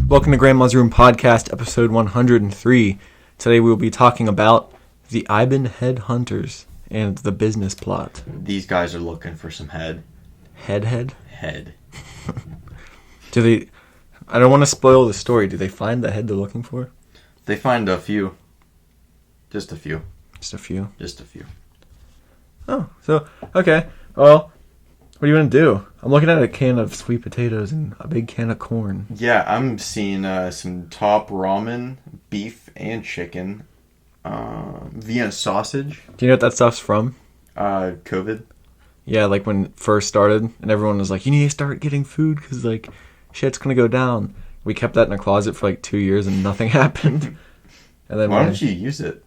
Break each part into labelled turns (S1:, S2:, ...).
S1: Welcome to Grandma's Room Podcast, episode 103. Today we will be talking about the Iban Headhunters and the business plot.
S2: These guys are looking for some head.
S1: Head?
S2: Head.
S1: Do they... I don't want to spoil the story. Do they find the head they're looking for?
S2: They find a few. Just a few.
S1: Just a few?
S2: Just a few.
S1: Oh, so, okay. Well, what do you want to do? I'm looking at a can of sweet potatoes and a big can of corn.
S2: Yeah, I'm seeing some top ramen, beef and chicken, Vienna sausage.
S1: Do you know what that stuff's from?
S2: COVID.
S1: Yeah, like when it first started, and everyone was like, you need to start getting food because, like, shit's going to go down. We kept that in a closet for, like, 2 years and nothing happened. And then
S2: Why don't you use it?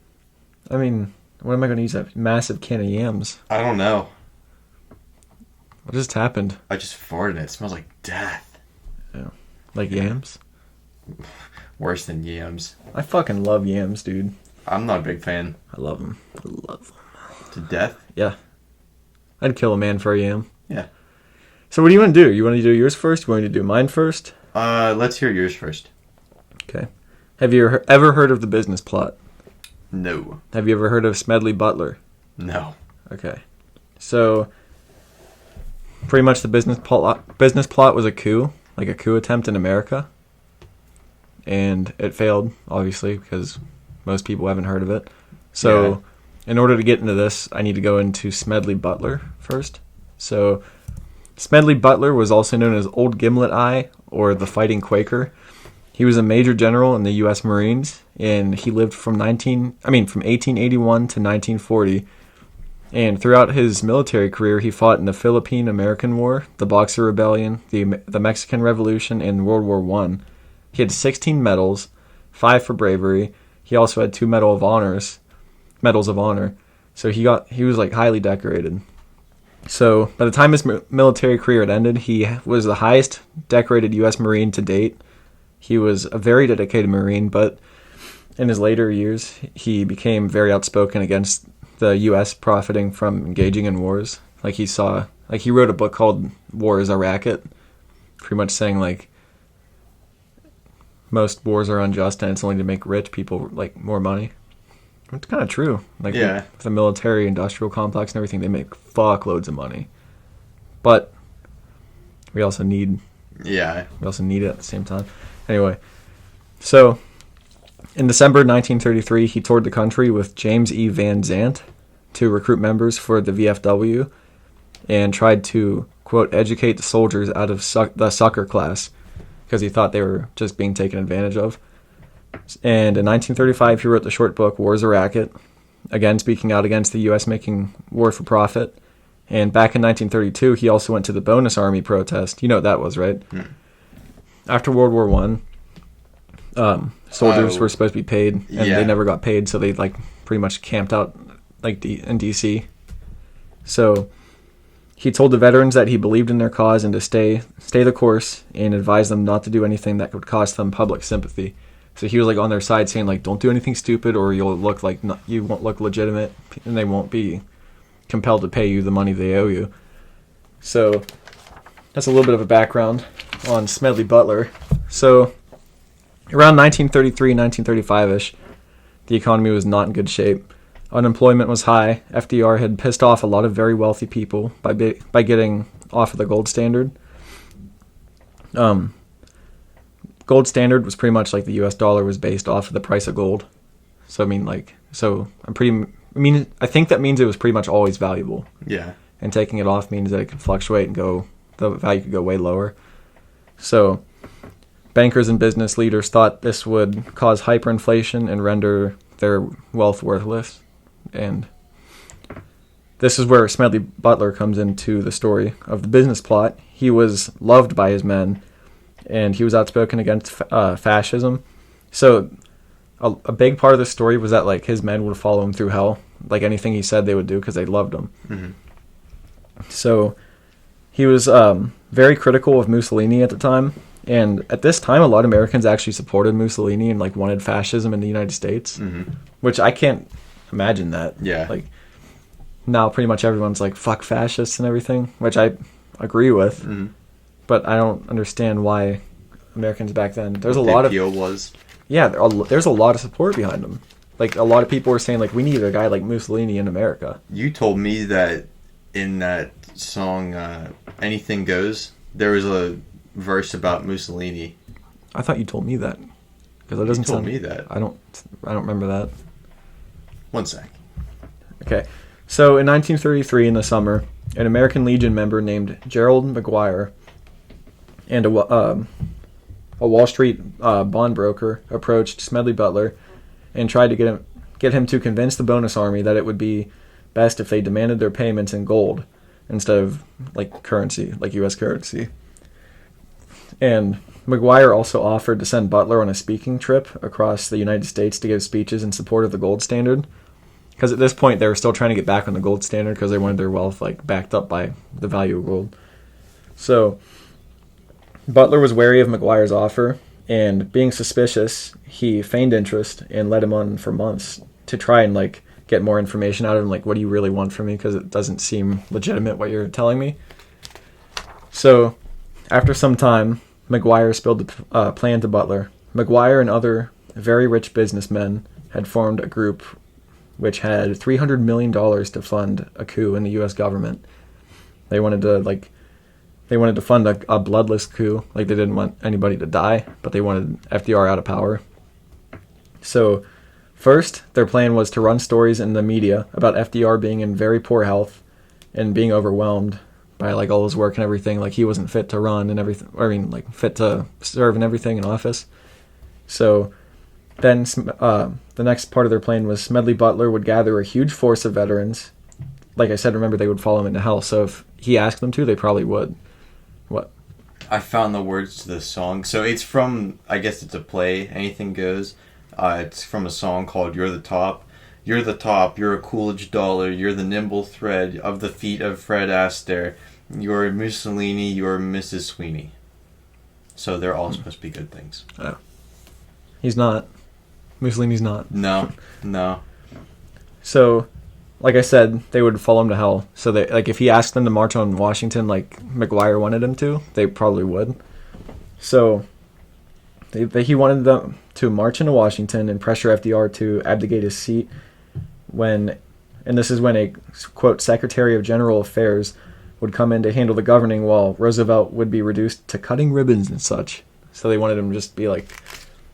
S1: I mean, what am I going to use that massive can of yams?
S2: I don't know.
S1: What just happened?
S2: I just farted. It smells like death.
S1: Yeah. Like yams?
S2: Worse than yams.
S1: I fucking love yams, dude.
S2: I'm not a big fan.
S1: I love them. I love them.
S2: To death?
S1: Yeah. I'd kill a man for a yam.
S2: Yeah.
S1: So what do you want to do? You want to do yours first? You want to do mine first?
S2: Let's hear yours first.
S1: Okay. Have you ever heard of the business plot?
S2: No.
S1: Have you ever heard of Smedley Butler?
S2: No.
S1: Okay. So, pretty much the business plot was a coup, like a coup attempt in America. And it failed, obviously, because most people haven't heard of it. So, in order to get into this, I need to go into Smedley Butler first. So, Smedley Butler was also known as Old Gimlet Eye, or the Fighting Quaker. He was a major general in the U.S. Marines, and he lived from 1881 to 1940. And throughout his military career, he fought in the Philippine-American War, the Boxer Rebellion, the Mexican Revolution, and World War I. He had 16 medals, 5 for bravery. He also had 2 medals of honor. So he was like highly decorated. So by the time his military career had ended, he was the highest decorated U.S. Marine to date. He was a very dedicated Marine, but in his later years, he became very outspoken against the U.S. profiting from engaging in wars. He wrote a book called War is a Racket, pretty much saying, like, most wars are unjust and it's only to make rich people, like, more money. It's kind of true. Like, with the military industrial complex and everything, they make fuckloads of money. But we also need...
S2: Yeah.
S1: We also need it at the same time. Anyway, so in December 1933, he toured the country with James E. Van Zandt to recruit members for the VFW and tried to, quote, educate the soldiers out of the sucker class because he thought they were just being taken advantage of. And in 1935, he wrote the short book War is a Racket, again speaking out against the U.S. making war for profit. And back in 1932, he also went to the Bonus Army protest. You know what that was, right? After World War I, soldiers were supposed to be paid, and they never got paid, so they like pretty much camped out like in D.C. So he told the veterans that he believed in their cause and to stay the course, and advised them not to do anything that would cost them public sympathy. So he was like on their side, saying like, "Don't do anything stupid, or you'll look like you won't look legitimate, and they won't be compelled to pay you the money they owe you." So that's a little bit of a background on Smedley Butler. So around 1933, 1935-ish, the economy was not in good shape. Unemployment was high. FDR had pissed off a lot of very wealthy people by getting off of the gold standard. Gold standard was pretty much like the U.S. dollar was based off of the price of gold. So I think that means it was pretty much always valuable.
S2: Yeah.
S1: And taking it off means that it could fluctuate and the value could go way lower. So bankers and business leaders thought this would cause hyperinflation and render their wealth worthless. And this is where Smedley Butler comes into the story of the business plot. He was loved by his men, and he was outspoken against fascism. So a big part of the story was that like his men would follow him through hell. Like anything he said they would do because they loved him.
S2: Mm-hmm.
S1: So he was very critical of Mussolini at the time. And at this time, a lot of Americans actually supported Mussolini and like wanted fascism in the United States, which I can't imagine that.
S2: Yeah.
S1: Like now pretty much everyone's like, fuck fascists and everything, which I agree with. but I don't understand why Americans back then. There's a
S2: The
S1: lot of
S2: appeal was.
S1: yeah. There's a lot of support behind them. Like a lot of people were saying, like we need a guy like Mussolini in America.
S2: You told me that in that song, "Anything Goes," there was a verse about Mussolini.
S1: I thought you told me that because it
S2: You
S1: doesn't
S2: told
S1: sound.
S2: me that.
S1: I don't remember that.
S2: One sec.
S1: Okay, so in 1933 in the summer, an American Legion member named Gerald McGuire and a Wall Street bond broker approached Smedley Butler and tried to get him to convince the bonus army that it would be best if they demanded their payments in gold instead of like currency, like U.S. currency. And McGuire also offered to send Butler on a speaking trip across the United States to give speeches in support of the gold standard. Because at this point, they were still trying to get back on the gold standard because they wanted their wealth like backed up by the value of gold. So Butler was wary of McGuire's offer, and being suspicious, he feigned interest and led him on for months to try and like get more information out of him. Like, what do you really want from me? Because it doesn't seem legitimate what you're telling me. So after some time, McGuire spilled the plan to Butler. McGuire and other very rich businessmen had formed a group which had $300 million to fund a coup in the U.S. government. They wanted to fund a bloodless coup. Like, they didn't want anybody to die, but they wanted FDR out of power. So first, their plan was to run stories in the media about FDR being in very poor health and being overwhelmed by like all his work and everything. Like, he wasn't fit to run and everything. I mean, like fit to serve and everything in office. So then the next part of their plan was Smedley Butler would gather a huge force of veterans. Like I said, remember, they would follow him into hell. So if he asked them to, they probably would. What?
S2: I found the words to this song. So it's from, I guess it's a play, Anything Goes. It's from a song called You're the Top. You're the top, you're a Coolidge dollar, you're the nimble thread of the feet of Fred Astaire. You're Mussolini, you're Mrs. Sweeney. So they're all supposed to be good things.
S1: Oh. He's not. Mussolini's not.
S2: No.
S1: So, like I said, they would follow him to hell. So they, like, if he asked them to march on Washington like McGuire wanted him to, they probably would. So he wanted them to march into Washington and pressure FDR to abdicate his seat and this is when a, quote, Secretary of General Affairs would come in to handle the governing, while Roosevelt would be reduced to cutting ribbons and such. So they wanted him to just be like,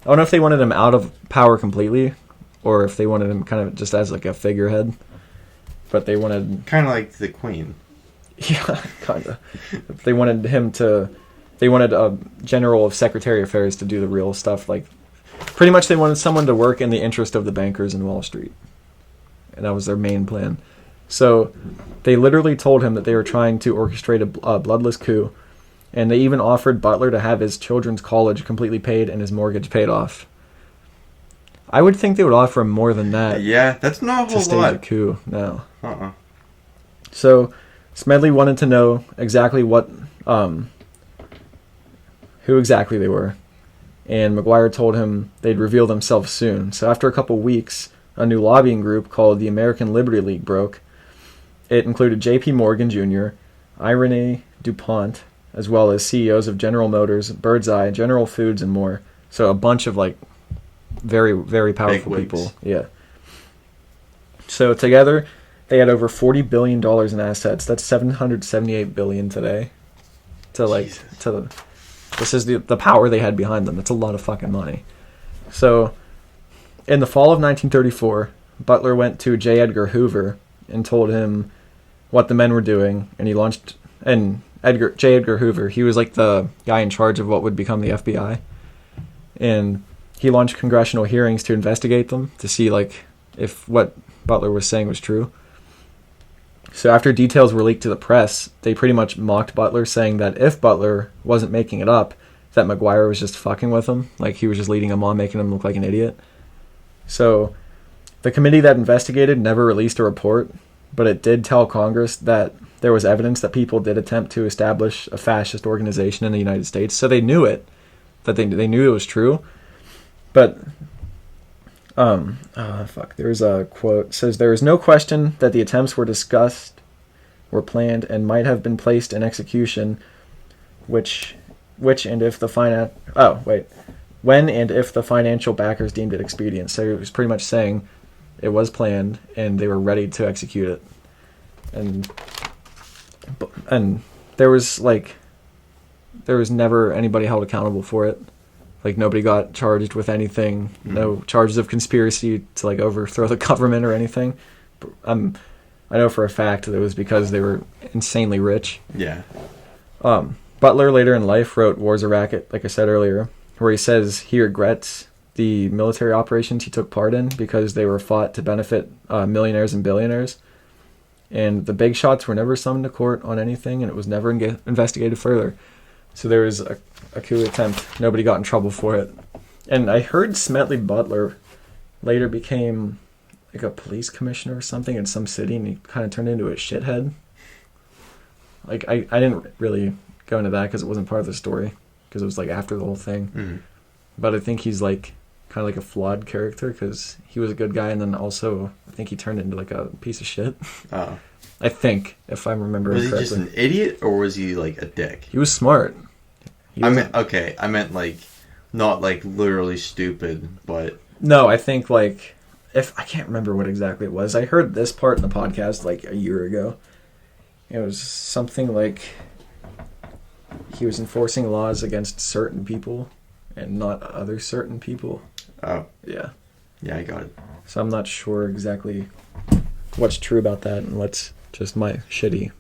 S1: I don't know if they wanted him out of power completely, or if they wanted him kind of just as like a figurehead. But they wanted...
S2: Kind of like the Queen.
S1: Yeah, kind of. They wanted a general of Secretary of Affairs to do the real stuff. Like, pretty much they wanted someone to work in the interest of the bankers in Wall Street. And that was their main plan. So they literally told him that they were trying to orchestrate a bloodless coup. And they even offered Butler to have his children's college completely paid and his mortgage paid off. I would think they would offer him more than that.
S2: Yeah, that's not a
S1: to
S2: whole
S1: stage
S2: lot.
S1: a coup. No.
S2: Uh-uh.
S1: So Smedley wanted to know exactly who exactly they were. And McGuire told him they'd reveal themselves soon. So after a couple weeks, a new lobbying group called the American Liberty League broke. It included J.P. Morgan Jr., Irene DuPont, as well as CEOs of General Motors, Birdseye, General Foods, and more. So a bunch of like very, very powerful people. Yeah. So together, they had over $40 billion in assets. That's $778 billion today. This is the power they had behind them. That's a lot of fucking money. So in the fall of 1934, Butler went to J. Edgar Hoover and told him what the men were doing, and J. Edgar Hoover, he was like the guy in charge of what would become the FBI, and he launched congressional hearings to investigate them, to see like if what Butler was saying was true. So after details were leaked to the press, they pretty much mocked Butler, saying that if Butler wasn't making it up, that McGuire was just fucking with him, like he was just leading him on, making him look like an idiot. So the committee that investigated never released a report, but it did tell Congress that there was evidence that people did attempt to establish a fascist organization in the United States. So they knew it, that they knew it was true. But there's a quote. It says, "There is no question that the attempts were discussed, were planned, and might have been placed in execution which and if the when and if the financial backers deemed it expedient. So it was pretty much saying it was planned and they were ready to execute it. And there was never anybody held accountable for it. Like, nobody got charged with anything. No charges of conspiracy to like overthrow the government or anything. I know for a fact that it was because they were insanely rich.
S2: Yeah.
S1: Butler later in life wrote War's a Racket, like I said earlier, where he says he regrets the military operations he took part in because they were fought to benefit millionaires and billionaires. And the big shots were never summoned to court on anything, and it was never investigated further. So there was a coup attempt. Nobody got in trouble for it. And I heard Smedley Butler later became like a police commissioner or something in some city, and he kind of turned into a shithead. Like, I didn't really go into that because it wasn't part of the story, because it was like after the whole thing.
S2: Mm-hmm.
S1: But I think he's like kind of like a flawed character because he was a good guy, and then also I think he turned into like a piece of shit.
S2: Oh.
S1: I think, if I'm remembering correctly.
S2: Was he just an idiot, or was he like a dick?
S1: He was smart.
S2: I meant like not like literally stupid, but
S1: no, I think like I can't remember what exactly it was. I heard this part in the podcast like a year ago. It was something like he was enforcing laws against certain people and not other certain people.
S2: Oh.
S1: Yeah.
S2: Yeah, I got it.
S1: So I'm not sure exactly what's true about that and what's just my shitty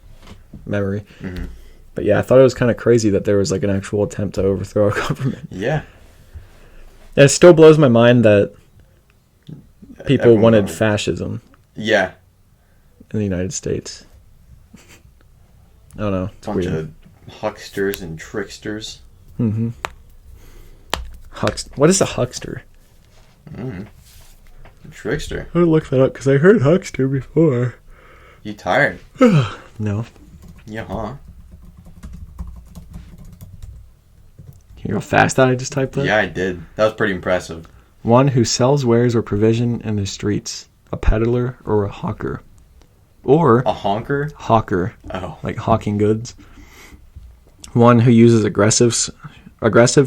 S1: memory.
S2: Mm-hmm.
S1: But yeah, I thought it was kind of crazy that there was like an actual attempt to overthrow our government.
S2: Yeah.
S1: And it still blows my mind that people wanted fascism.
S2: Yeah.
S1: In the United States. I don't know. It's
S2: bunch
S1: weird.
S2: of hucksters and tricksters.
S1: Mm-hmm. What is a huckster?
S2: Trickster.
S1: I'm going to look that up because I heard huckster before.
S2: You tired?
S1: No.
S2: Yeah, huh?
S1: You know how fast I just typed that?
S2: Yeah, I did. That was pretty impressive.
S1: One who sells wares or provision in the streets. A peddler or a hawker. Or...
S2: A honker?
S1: Hawker.
S2: Oh.
S1: Like hawking goods. One who uses aggressive,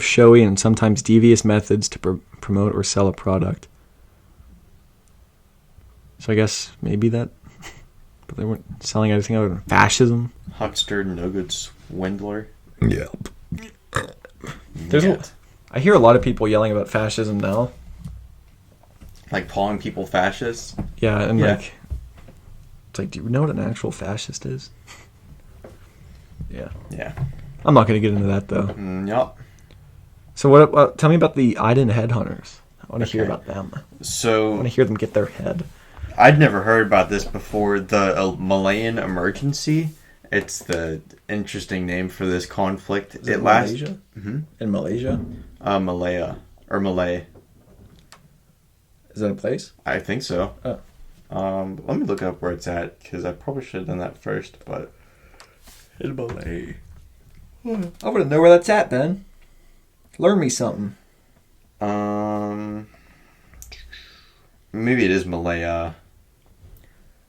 S1: showy, and sometimes devious methods to promote or sell a product. So I guess maybe that... But they weren't selling anything other than fascism.
S2: Huckster, no good swindler.
S1: Yeah. I hear a lot of people yelling about fascism now.
S2: Like calling people fascists?
S1: Yeah, and like... It's like, do you know what an actual fascist is? Yeah.
S2: Yeah.
S1: I'm not going to get into that, though.
S2: Yep.
S1: So what? Tell me about the Iban Headhunters. I want to hear about them.
S2: So...
S1: I want to hear them get their head.
S2: I'd never heard about this before. The Malayan Emergency. It's the interesting name for this conflict.
S1: Is it Malaysia?
S2: Mm-hmm.
S1: In Malaysia?
S2: Malaya. Or Malay.
S1: Is that a place?
S2: I think so.
S1: Oh.
S2: Let me look up where it's at, because I probably should have done that first, but...
S1: In Malay. I want to know where that's at, Ben. Learn me something.
S2: Maybe it is Malaya.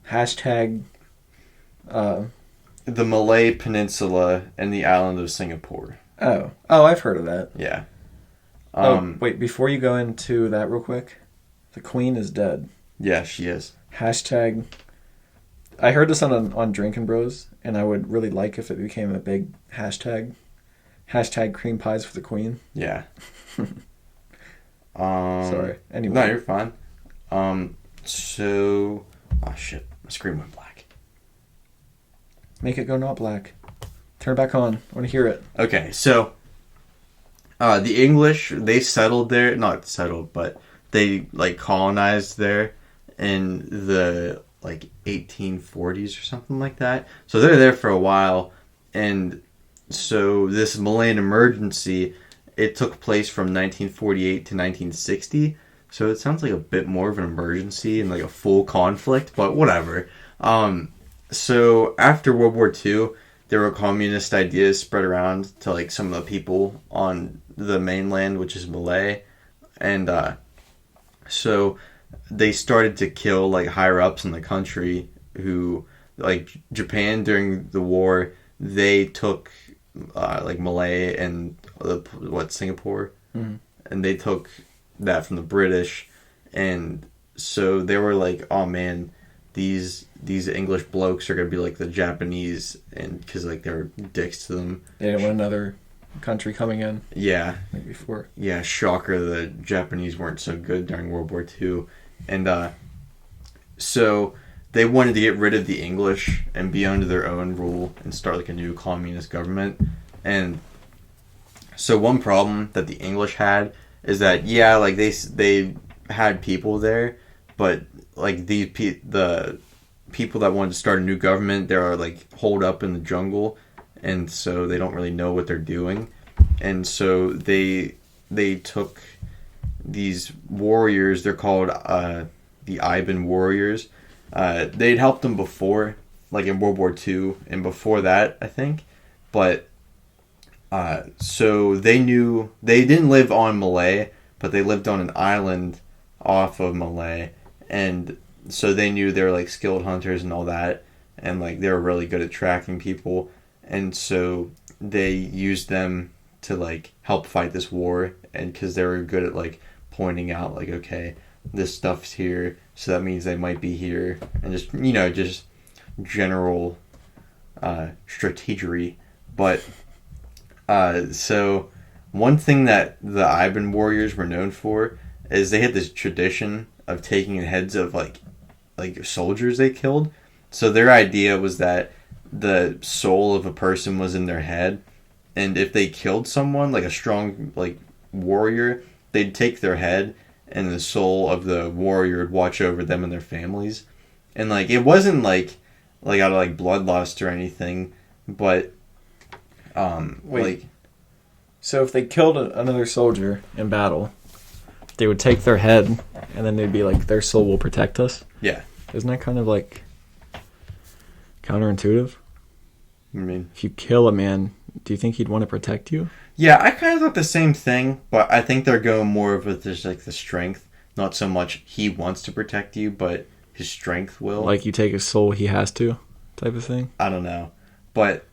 S1: Hashtag...
S2: The Malay Peninsula and the island of Singapore.
S1: Oh, I've heard of that.
S2: Yeah.
S1: Wait, before you go into that real quick, the Queen is dead.
S2: Yeah, she is.
S1: Hashtag... I heard this on Drinkin' Bros, and I would really like if it became a big hashtag. Hashtag cream pies for the Queen.
S2: Yeah.
S1: Sorry. Anyway.
S2: No, you're fine. So... Oh, shit. My screen went black.
S1: Make it go not black. Turn it back on. I want to hear it.
S2: Okay, so... the English, they settled there. Not settled, but they, like, colonized there in the, like, 1840s or something like that. So they're there for a while. And so this Malayan Emergency, it took place from 1948 to 1960. So it sounds like a bit more of an emergency and like a full conflict, but whatever. So after World War II, there were communist ideas spread around to like some of the people on the mainland, which is Malay. And so they started to kill like higher ups in the country who, like Japan during the war, they took like Malay and Singapore,
S1: Mm-hmm.
S2: and they took that from the British, and so they were like, oh man, these English blokes are gonna be like the Japanese, and because like they're dicks to them.
S1: They didn't want another country coming in.
S2: Yeah,
S1: like before.
S2: Yeah, shocker. The Japanese weren't so good during World War II, and so they wanted to get rid of the English and be under their own rule and start like a new communist government. And so one problem that the English had is that like they had people there, but like the people that wanted to start a new government, they're like holed up in the jungle, and so they don't really know what they're doing. And so they took these warriors. They're called the Iban warriors. They'd helped them before, like in World War II, and before that, I think. But so they didn't live on Malay, but they lived on an island off of Malay, and so they knew they were like skilled hunters and all that, and like they were really good at tracking people, and so they used them to like help fight this war, and because they were good at like pointing out like, okay, this stuff's here, so that means they might be here, and just just general strategery. But so one thing that the Iban warriors were known for is they had this tradition of taking the heads of like soldiers they killed. So their idea was that the soul of a person was in their head, and if they killed someone, like a strong like warrior, they'd take their head, and the soul of the warrior would watch over them and their families. And like it wasn't like out of like bloodlust or anything, but
S1: Wait.
S2: like,
S1: So if they killed another soldier in battle, they would take their head, and then they'd be like, their soul will protect us?
S2: yeah.
S1: Isn't that kind of like counterintuitive?
S2: I mean,
S1: If you kill a man, do you think he'd want to protect you?
S2: yeah, I kind of thought the same thing, but I think they're going more with just like the strength, not so much he wants to protect you, but his strength will.
S1: Like you take his soul, he has to, type of thing?
S2: I don't know, but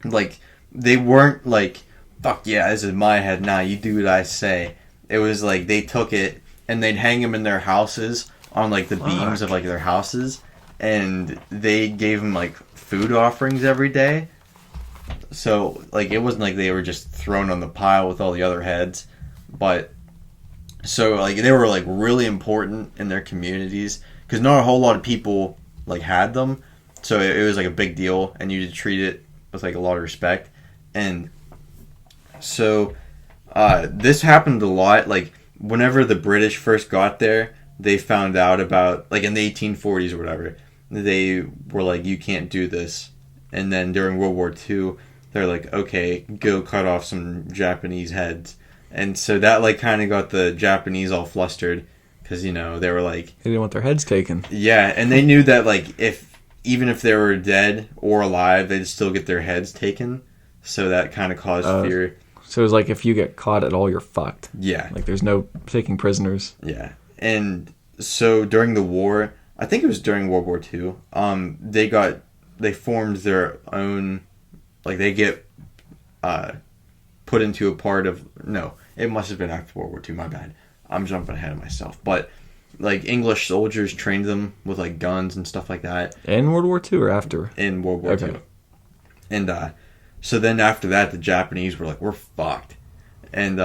S2: like they weren't like, fuck yeah, this is my head. Nah, you do what I say. It was like they took it and they'd hang him in their houses on like the beams of like their houses, and they gave him like food offerings every day. So like it wasn't like they were just thrown on the pile with all the other heads, but so like they were like really important in their communities because not a whole lot of people like had them, so it was like a big deal, and you had to treat it with like a lot of respect. And so this happened a lot. Like whenever the British first got there, they found out about like in the 1840s or whatever, they were like, you can't do this. And then during World War II, they're like, okay, go cut off some Japanese heads. And so that like kind of got the Japanese all flustered because they were like,
S1: They didn't want their heads taken.
S2: yeah, and they knew that like even if they were dead or alive, they'd still get their heads taken. So that kind of caused fear.
S1: So it was like if you get caught at all, you're fucked.
S2: Yeah.
S1: Like there's no taking prisoners.
S2: Yeah. And so during the war, I think it was during World War II, they formed their own, like they get put into a part of, no, it must have been after World War II, my bad. I'm jumping ahead of myself. But like English soldiers trained them with like guns and stuff like that.
S1: In World War II or after?
S2: In World War II. And so then after that, the Japanese were like, we're fucked. And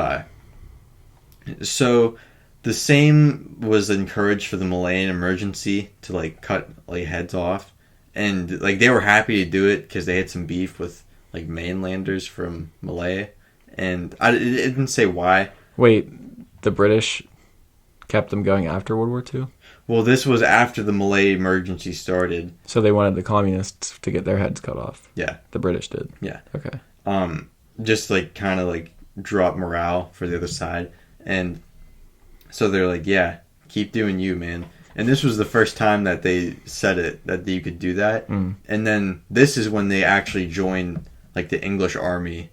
S2: so the same was encouraged for the Malayan emergency to like cut like heads off. And like they were happy to do it because they had some beef with like mainlanders from Malaya. And it didn't say why.
S1: Wait, the British kept them going after World War II?
S2: Well, this was after the Malay emergency started.
S1: So they wanted the communists to get their heads cut off.
S2: Yeah.
S1: The British did.
S2: Yeah.
S1: Okay.
S2: Just like kind of like drop morale for the other side. And so they're like, yeah, keep doing you, man. And this was the first time that they said it, that you could do that.
S1: Mm.
S2: And then this is when they actually joined like the English army.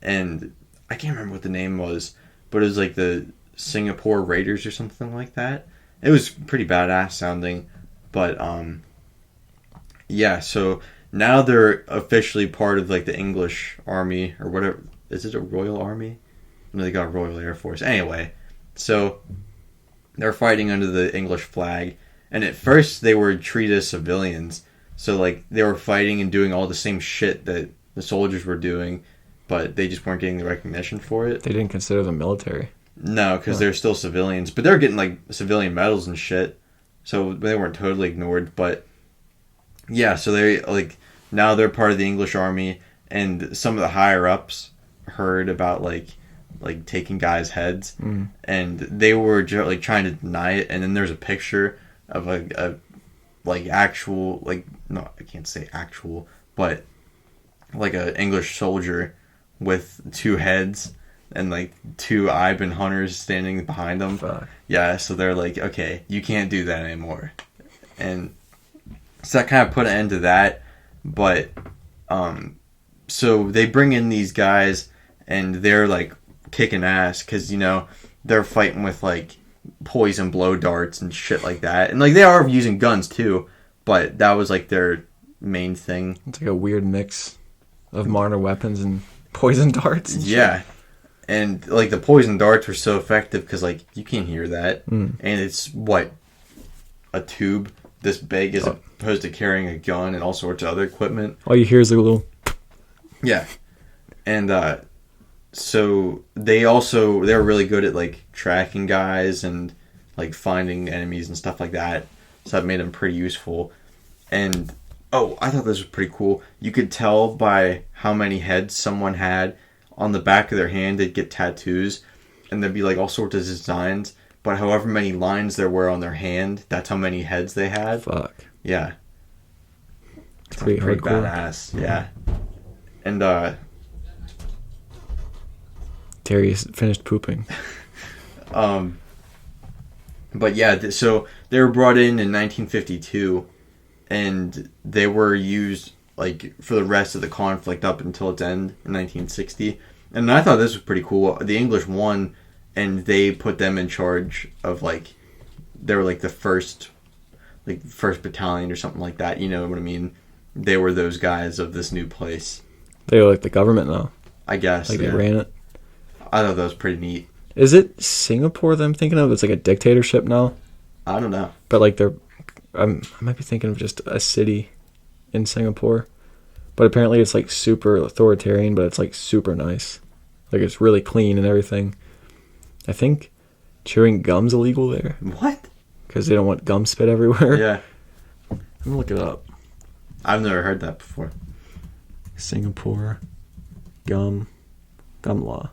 S2: And I can't remember what the name was, but it was like the Singapore Raiders or something like that. It was pretty badass sounding. But yeah, so now they're officially part of like the English Army or whatever. Is it a Royal Army? No, they got Royal Air Force. Anyway, so they're fighting under the English flag, and at first they were treated as civilians. So like they were fighting and doing all the same shit that the soldiers were doing, but they just weren't getting the recognition for it.
S1: They didn't consider them military.
S2: No, because they're still civilians, but they're getting like civilian medals and shit. So they weren't totally ignored, but yeah. So they like now they're part of the English Army, and some of the higher ups heard about like taking guys' heads, and they were like trying to deny it. And then there's a picture of a like actual like no, I can't say actual, but like an English soldier with two heads and like two Iban hunters standing behind them.
S1: Fuck.
S2: Yeah, so they're like, okay, you can't do that anymore, and so that kind of put an end to that. But so they bring in these guys, and they're like kicking ass because you know they're fighting with like poison blow darts and shit like that, and like they are using guns too, but that was like their main thing.
S1: It's like a weird mix of modern weapons and poison darts. And
S2: yeah, and like the poison darts were so effective because like you can't hear that, and it's what a tube this big as opposed to carrying a gun and all sorts of other equipment.
S1: All you hear is a little.
S2: Yeah, and so they're really good at like tracking guys and like finding enemies and stuff like that. So that made them pretty useful. And I thought this was pretty cool. You could tell by how many heads someone had on the back of their hand. They'd get tattoos, and there'd be like all sorts of designs. But however many lines there were on their hand, that's how many heads they had.
S1: Fuck.
S2: Yeah,
S1: It's pretty hardcore.
S2: badass. Yeah, and
S1: Terry finished pooping.
S2: But yeah, so they were brought in 1952, and they were used like for the rest of the conflict up until its end in 1960. And I thought this was pretty cool. The English won, and they put them in charge of like they were like the first battalion or something like that. You know what I mean? They were those guys of this new place.
S1: They were like the government now.
S2: I guess.
S1: Like
S2: yeah.
S1: they ran it.
S2: I thought that was pretty neat.
S1: Is it Singapore that I'm thinking of? It's like a dictatorship now.
S2: I don't know.
S1: But like I might be thinking of just a city in Singapore. But apparently it's like super authoritarian, but it's like super nice. Like it's really clean and everything. I think chewing gum's illegal there.
S2: What?
S1: Because they don't want gum spit everywhere.
S2: Yeah.
S1: I'm gonna look it up.
S2: I've never heard that before.
S1: Singapore gum law.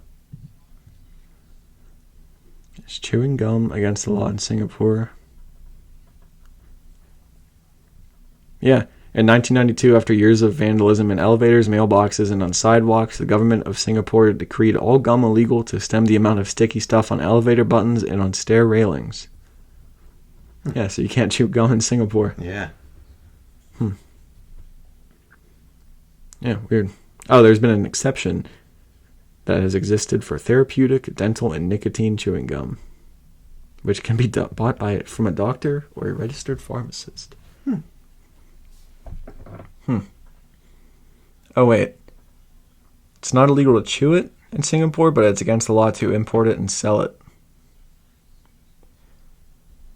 S1: Is chewing gum against the law in Singapore? Yeah. In 1992, after years of vandalism in elevators, mailboxes, and on sidewalks, the government of Singapore decreed all gum illegal to stem the amount of sticky stuff on elevator buttons and on stair railings. Yeah, so you can't chew gum in Singapore.
S2: Yeah.
S1: Yeah, weird. Oh, there's been an exception that has existed for therapeutic, dental, and nicotine chewing gum, which can be bought from a doctor or a registered pharmacist. Oh, wait. It's not illegal to chew it in Singapore, but it's against the law to import it and sell it.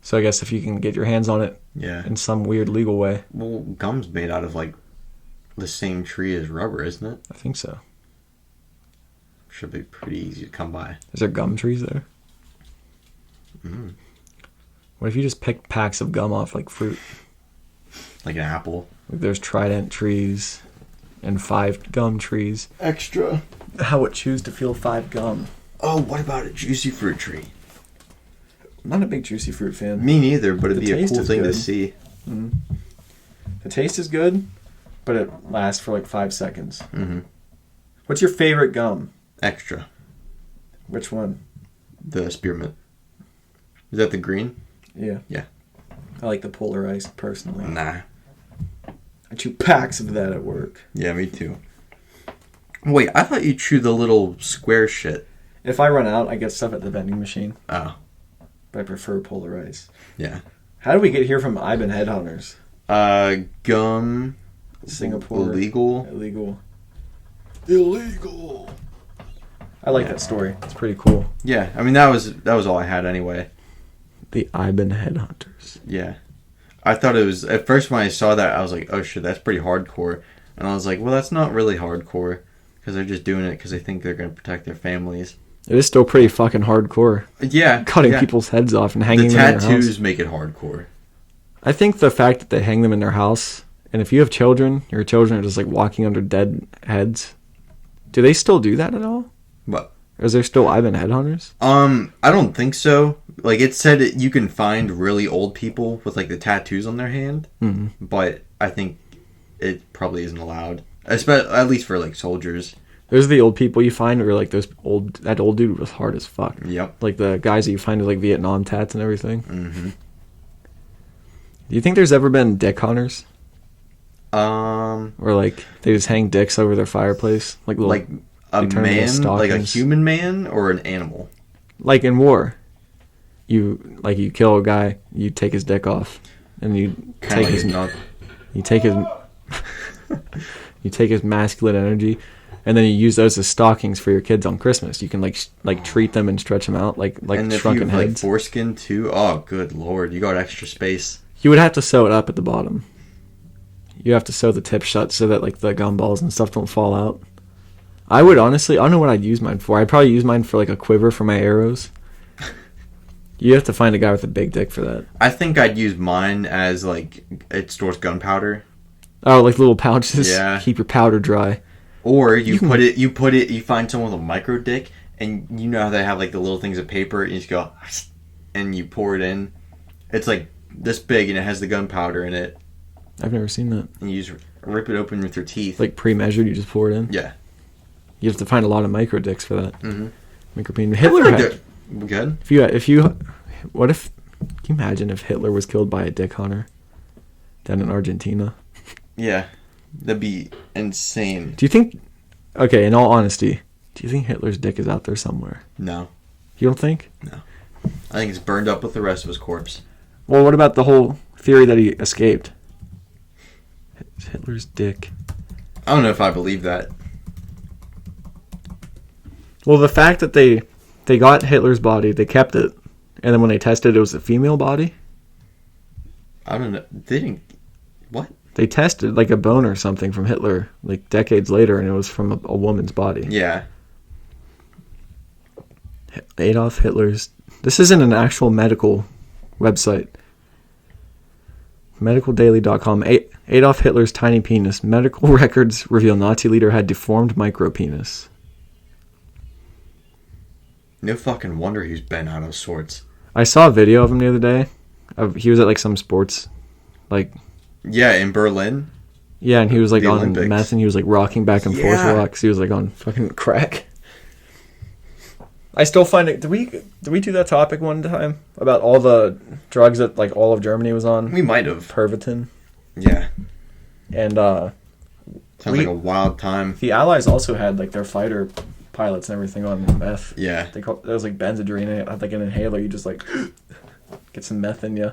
S1: So I guess if you can get your hands on it in some weird legal way.
S2: Well, gum's made out of like the same tree as rubber, isn't it?
S1: I think so.
S2: Should be pretty easy to come by.
S1: Is there gum trees there? What if you just picked packs of gum off like fruit?
S2: Like an apple.
S1: Like there's trident trees and 5 gum trees.
S2: Extra.
S1: How would choose to feel 5 gum?
S2: Oh, what about a juicy fruit tree?
S1: I'm not a big juicy fruit fan.
S2: Me neither, but it'd
S1: The
S2: be a
S1: taste
S2: cool
S1: is
S2: thing
S1: good.
S2: to see.
S1: The taste is good, but it lasts for like 5 seconds.
S2: Mm-hmm.
S1: What's your favorite gum?
S2: Extra.
S1: Which one?
S2: The spearmint. Is that the green?
S1: Yeah.
S2: Yeah.
S1: I like the polarized personally.
S2: Nah.
S1: I chew packs of that at work.
S2: Yeah, me too. Wait, I thought you chewed the little square shit.
S1: If I run out, I get stuff at the vending machine.
S2: Oh.
S1: But I prefer polarized.
S2: Yeah.
S1: How did we get here from Iban Headhunters?
S2: Gum,
S1: Singapore.
S2: Illegal.
S1: Illegal. I like that story. It's pretty cool.
S2: Yeah, I mean that was all I had anyway.
S1: The Iban Headhunters.
S2: Yeah. I thought it was, at first when I saw that, I was like, oh shit, that's pretty hardcore. And I was like, well, that's not really hardcore, because they're just doing it because they think they're going to protect their families.
S1: It is still pretty fucking hardcore.
S2: Yeah.
S1: Cutting people's heads off and hanging them in their house.
S2: The tattoos make it hardcore.
S1: I think the fact that they hang them in their house, and if you have children, your children are just like walking under dead heads. Do they still do that at all?
S2: What?
S1: Or is there still Iban Headhunters?
S2: I don't think so. Like, it said that you can find really old people with, like, the tattoos on their hand. Mm-hmm. But I think it probably isn't allowed. At least for, like, soldiers.
S1: There's the old people you find where, like, that old dude was hard as fuck.
S2: Yep.
S1: Like, the guys that you find with, like, Vietnam tats and everything.
S2: Mm-hmm.
S1: Do you think there's ever been dick hunters? Or, like, they just hang dicks over their fireplace? Like, little...
S2: Like... A man, like a human man, or an animal?
S1: Like in war, you kill a guy, you take his dick off, and you take his masculine energy, and then you use those as stockings for your kids on Christmas. You can like treat them and stretch them out like
S2: and
S1: shrunken
S2: if you,
S1: heads.
S2: Like foreskin too. Oh, good lord! You got extra space.
S1: You would have to sew it up at the bottom. You have to sew the tip shut so that like the gumballs and stuff don't fall out. I would honestly, I don't know what I'd use mine for. I'd probably use mine for like a quiver for my arrows. You have to find a guy with a big dick for that.
S2: I think I'd use mine as like, it stores gunpowder.
S1: Oh, like little pouches?
S2: Yeah.
S1: Keep your powder dry.
S2: Or you find someone with a micro dick, and you know how they have like the little things of paper, and you just go, and you pour it in. It's like this big, and it has the gunpowder in it.
S1: I've never seen that.
S2: And you just rip it open with your teeth.
S1: Like pre-measured, you just pour it in?
S2: Yeah.
S1: You have to find a lot of micro dicks for that.
S2: Mm-hmm.
S1: Micropenis. Hitler had...
S2: Good.
S1: If you... What if... Can you imagine if Hitler was killed by a dick hunter down in Argentina?
S2: Yeah. That'd be insane.
S1: Do you think... Okay, in all honesty, do you think Hitler's dick is out there somewhere?
S2: No.
S1: You don't think?
S2: No. I think it's burned up with the rest of his corpse.
S1: Well, what about the whole theory that he escaped? Hitler's dick.
S2: I don't know if I believe that.
S1: Well, the fact that they got Hitler's body, they kept it, and then when they tested it was a female body?
S2: I don't know. They didn't... What?
S1: They tested like a bone or something from Hitler like decades later, and it was from a woman's body.
S2: Yeah.
S1: Adolf Hitler's... This isn't an actual medical website. Medicaldaily.com. Adolf Hitler's tiny penis. Medical records reveal Nazi leader had deformed micropenis.
S2: No fucking wonder he's bent out of sorts.
S1: I saw a video of him the other day. He was at like some sports, like...
S2: Yeah, in Berlin.
S1: Yeah, and he was like
S2: The
S1: on
S2: Olympics.
S1: meth, and he was like rocking back and forth a lot because he was like on fucking crack. I still find it... Did we do that topic one time about all the drugs that like all of Germany was on?
S2: We might have.
S1: Pervitin.
S2: Yeah.
S1: And
S2: sounds like a wild time.
S1: The Allies also had like their fighter pilots and everything on meth.
S2: Yeah.
S1: There was like Benzedrine, and it had like an inhaler. You just like get some meth in you.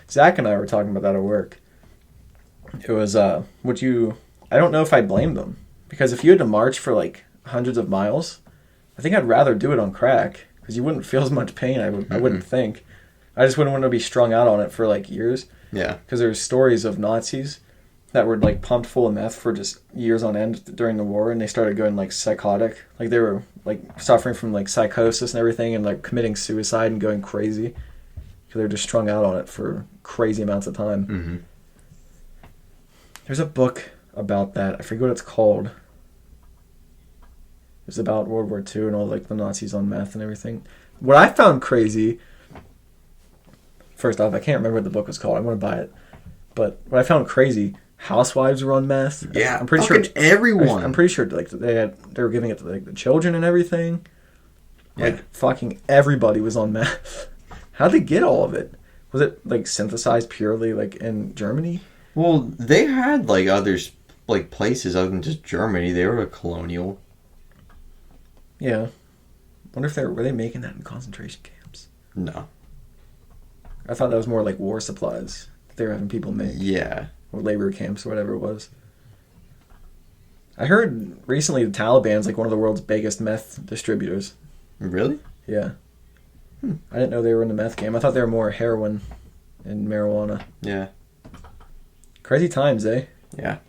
S1: Zach and I were talking about that at work. It was I don't know if I blame them, because if you had to march for like hundreds of miles, I think I'd rather do it on crack, because you wouldn't feel as much pain. I wouldn't think. I just wouldn't want to be strung out on it for like years.
S2: Yeah. Because
S1: there's stories of Nazis that were like pumped full of meth for just years on end during the war, and they started going like psychotic. Like they were like suffering from like psychosis and everything, and like committing suicide and going crazy because they were just strung out on it for crazy amounts of time.
S2: Mm-hmm.
S1: There's a book about that. I forget what it's called. It's about World War II and all like the Nazis on meth and everything. What I found crazy, first off, I can't remember what the book was called. I want to buy it. But what I found crazy, housewives were on meth.
S2: Yeah,
S1: I'm pretty sure
S2: everyone.
S1: I'm pretty sure like they were giving it to like the children and everything.
S2: Yeah.
S1: Like fucking everybody was on meth. How'd they get all of it? Was it like synthesized purely like in Germany?
S2: Well, they had like others, like places other than just Germany. They were a colonial.
S1: Yeah. Wonder if were they making that in concentration camps?
S2: No.
S1: I thought that was more like war supplies that they were having people make.
S2: Yeah.
S1: or labor camps, or whatever it was. I heard recently the Taliban's like one of the world's biggest meth distributors.
S2: Really?
S1: Yeah. I didn't know they were in the meth game. I thought they were more heroin and marijuana.
S2: Yeah.
S1: Crazy times, eh?
S2: Yeah.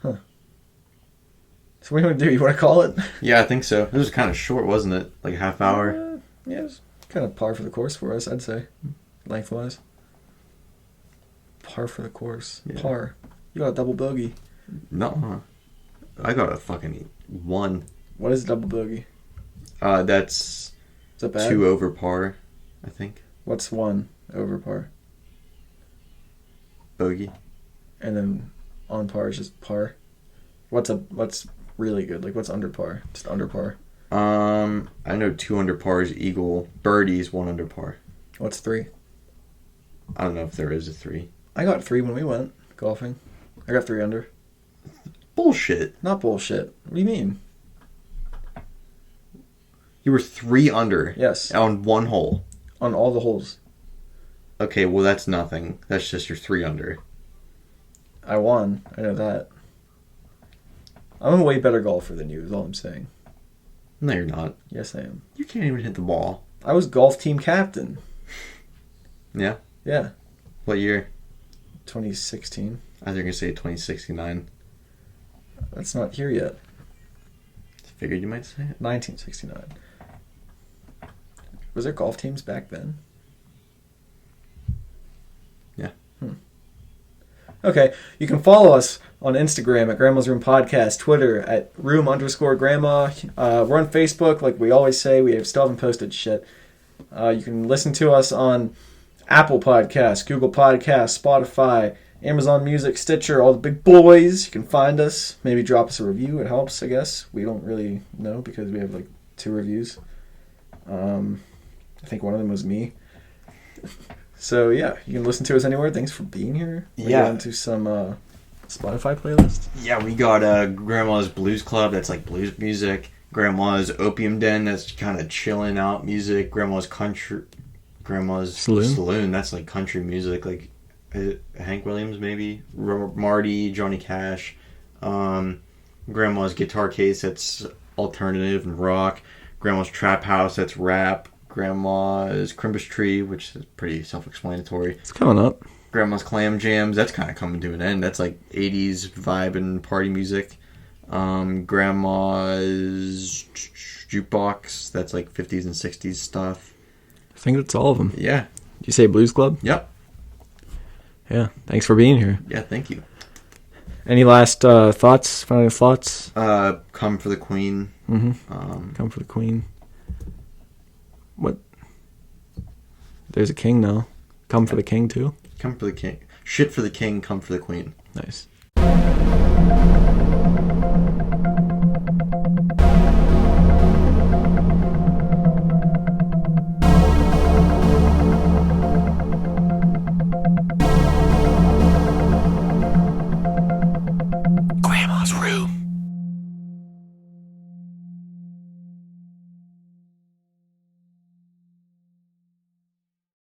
S1: Huh. So what do you want to do? You want to call it?
S2: Yeah, I think so. It was kind of short, wasn't it? Like a half hour?
S1: Yeah, it was kind of par for the course for us, I'd say. Lengthwise. Par for the course.
S2: Yeah.
S1: Par. You got a double bogey.
S2: No. I got a fucking 1.
S1: What is double bogey?
S2: That's
S1: Is that bad?
S2: 2 over par, I think.
S1: What's 1 over par?
S2: Bogey.
S1: And then on par is just par. What's really good? Like what's under par? Just under par.
S2: I know 2 under par is eagle. Birdie's 1 under par.
S1: What's 3?
S2: I don't know if there is a 3.
S1: I got 3 when we went golfing. I got 3 under.
S2: Bullshit.
S1: Not bullshit. What do you mean?
S2: You were 3 under.
S1: Yes.
S2: On 1 hole.
S1: On all the holes.
S2: Okay, well that's nothing. That's just your 3 under.
S1: I won. I know that. I'm a way better golfer than you, is all I'm saying.
S2: No, you're not.
S1: Yes, I am.
S2: You can't even hit the ball.
S1: I was golf team captain.
S2: Yeah?
S1: Yeah.
S2: What year?
S1: 2016.
S2: I was going to say 2069.
S1: That's not here yet.
S2: Figured you might say it.
S1: 1969. Was there golf teams back then?
S2: Yeah.
S1: Okay, you can follow us on Instagram at Grandma's Room Podcast, Twitter at room_grandma. We're on Facebook, like we always say. We still haven't posted shit. You can listen to us on Apple Podcasts, Google Podcasts, Spotify, Amazon Music, Stitcher, all the big boys. You can find us. Maybe drop us a review. It helps, I guess. We don't really know because we have like 2 reviews. I think one of them was me. So yeah, you can listen to us anywhere. Thanks for being here. We're going to some Spotify playlist.
S2: Yeah, we got Grandma's Blues Club. That's like blues music. Grandma's Opium Den. That's kind of chilling out music. Grandma's Saloon. That's like country music, like Hank Williams maybe. Marty, Johnny Cash. Grandma's Guitar Case. That's alternative and rock. Grandma's Trap House. That's rap. Grandma's Crimbus Tree, which is pretty self-explanatory.
S1: It's coming up.
S2: Grandma's Clam Jams, that's kind of coming to an end. That's like 80s vibe and party music. Grandma's Jukebox, that's like 50s and 60s stuff.
S1: I think that's all of them.
S2: Yeah.
S1: Did you say Blues Club?
S2: Yep.
S1: Yeah, thanks for being here.
S2: Yeah, thank you.
S1: Any last thoughts, final thoughts?
S2: Come for the Queen.
S1: Mm-hmm. Come for the Queen. What? There's a king now. Come for the king too?
S2: Come for the king. Shit for the king, come for the queen.
S1: Nice.